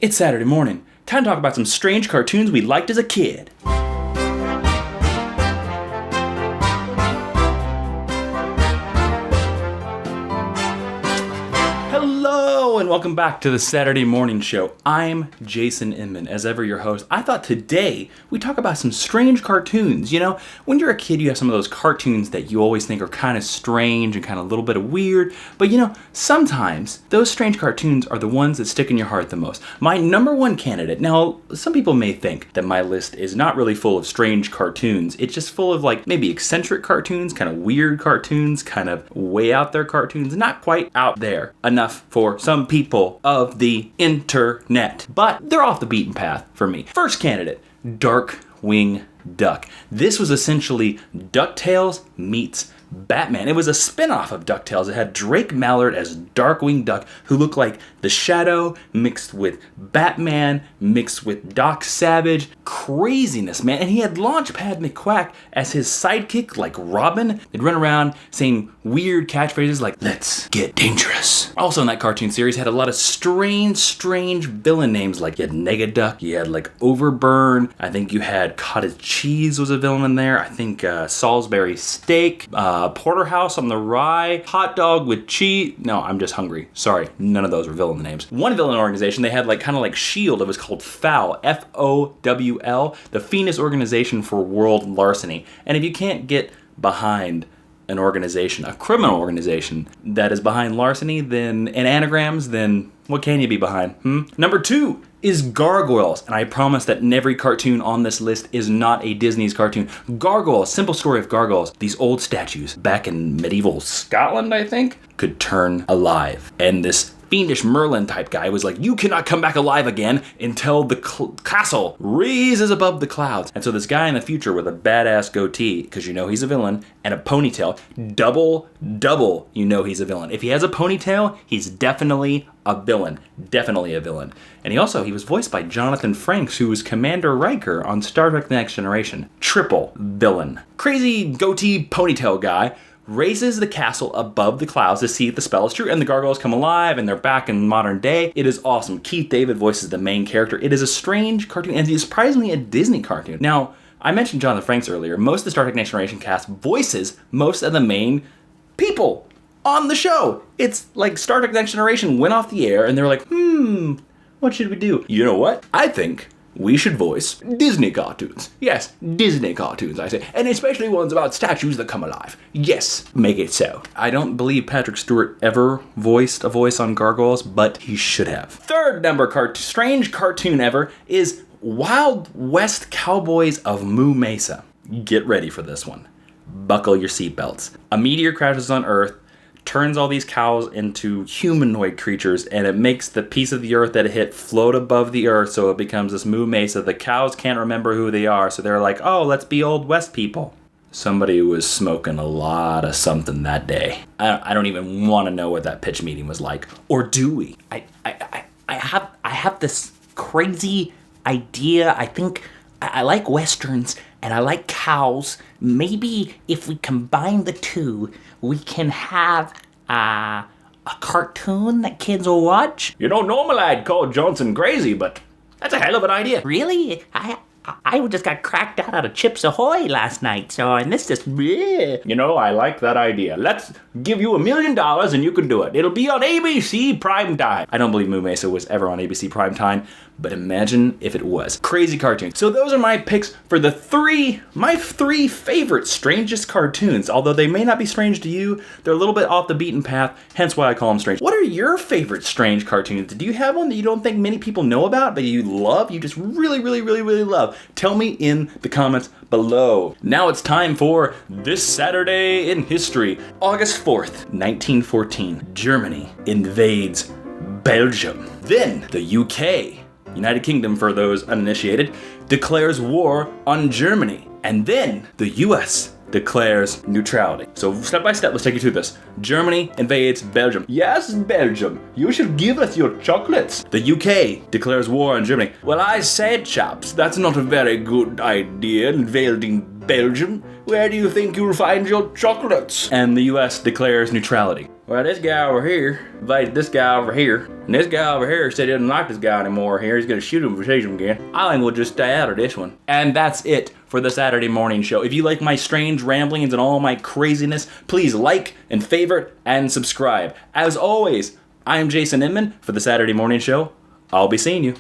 It's Saturday morning. Time to talk about some strange cartoons we liked as a kid. Hello and welcome back to the Saturday Morning Show. I'm Jason Inman, as ever your host. I thought today we'd talk about some strange cartoons. You know, when you're a kid you have some of those cartoons that you always think are kind of strange and kind of a little bit of weird. But you know, sometimes those strange cartoons are the ones that stick in your heart the most. My number one candidate, now some people may think that my list is not really full of strange cartoons. It's just full of like maybe eccentric cartoons, kind of weird cartoons, kind of way out there cartoons, not quite out there enough for some people of the internet. But they're off the beaten path for me. First candidate, Darkwing Duck. This was essentially DuckTales meets Batman. It was a spin-off of DuckTales. It had Drake Mallard as Darkwing Duck, who looked like the Shadow mixed with Batman, mixed with Doc Savage. Craziness, man. And he had Launchpad McQuack as his sidekick, like Robin. They'd run around saying weird catchphrases like, "Let's get dangerous." Also in that cartoon series had a lot of strange villain names, like you had Negaduck, you had like Overburn, I think you had Cottage Cheese was a villain in there, I think Salisbury Steak, Porterhouse on the Rye, Hot Dog with Cheese. No, I'm just hungry. Sorry, none of those were villain names. One villain organization, they had like kind of like S.H.I.E.L.D. It was called FOWL, F-O-W-L, the Phoenix Organization for World Larceny. And if you can't get behind an organization, a criminal organization that is behind larceny, then and anagrams, then what can you be behind? Number 2 is Gargoyles, and I promise that every cartoon on this list is not a Disney's cartoon. Gargoyles, simple story of Gargoyles. These old statues back in medieval Scotland, I think, could turn alive. And this fiendish Merlin type guy was like, you cannot come back alive again until the castle raises above the clouds. And so this guy in the future with a badass goatee, because you know he's a villain, and a ponytail, double, you know he's a villain. If he has a ponytail, he's definitely a villain. Definitely a villain. And he was voiced by Jonathan Frakes, who was Commander Riker on Star Trek The Next Generation. Triple villain. Crazy goatee ponytail guy raises the castle above the clouds to see if the spell is true, and the gargoyles come alive and they're back in modern day. It is awesome. Keith David voices the main character. It is a strange cartoon, and it's surprisingly a Disney cartoon. Now, I mentioned Jonathan Frakes earlier. Most of the Star Trek Next Generation cast voices most of the main people on the show. It's like Star Trek Next Generation went off the air and they were like, what should we do? You know what? I think we should voice Disney cartoons. Yes, Disney cartoons, I say. And especially ones about statues that come alive. Yes, make it so. I don't believe Patrick Stewart ever voiced a voice on Gargoyles, but he should have. Third number strange cartoon ever is Wild West Cowboys of Moo Mesa. Get ready for this one. Buckle your seatbelts. A meteor crashes on Earth, turns all these cows into humanoid creatures, and it makes the piece of the earth that it hit float above the earth, so it becomes this Moo Mesa. The cows can't remember who they are, so they're like, oh, let's be Old West people. Somebody was smoking a lot of something that day. I don't even want to know what that pitch meeting was like. Or do we? I have this crazy idea. I think I like Westerns and I like cows. Maybe if we combine the two, we can have a cartoon that kids will watch. You know, normally I'd call Johnson crazy, but that's a hell of an idea. Really? I just got cracked out of Chips Ahoy last night, so I missed this. You know, I like that idea. Let's give you $1 million and you can do it. It'll be on ABC Primetime. I don't believe Moo Mesa was ever on ABC Primetime, but imagine if it was. Crazy cartoon. So those are my picks for my three favorite strangest cartoons. Although they may not be strange to you, they're a little bit off the beaten path, hence why I call them strange. What are your favorite strange cartoons? Do you have one that you don't think many people know about, but you love, you just really love? Tell me in the comments below. Now it's time for This Saturday in History. August 4th, 1914, Germany invades Belgium. Then the UK, United Kingdom for those uninitiated, declares war on Germany. And then the US declares neutrality. So step by step, let's take you through this. Germany invades Belgium. Yes, Belgium, you should give us your chocolates. The UK declares war on Germany. Well, I said, chaps, that's not a very good idea, invading Belgium. Where do you think you'll find your chocolates? And the US declares neutrality. Well, this guy over here invited this guy over here, and this guy over here said he doesn't like this guy anymore here. He's gonna shoot him if he sees him again. I think we'll just stay out of this one. And that's it for the Saturday morning show. If you like my strange ramblings and all my craziness, please like and favorite and subscribe. As always, I am Jason Inman for the Saturday morning show. I'll be seeing you.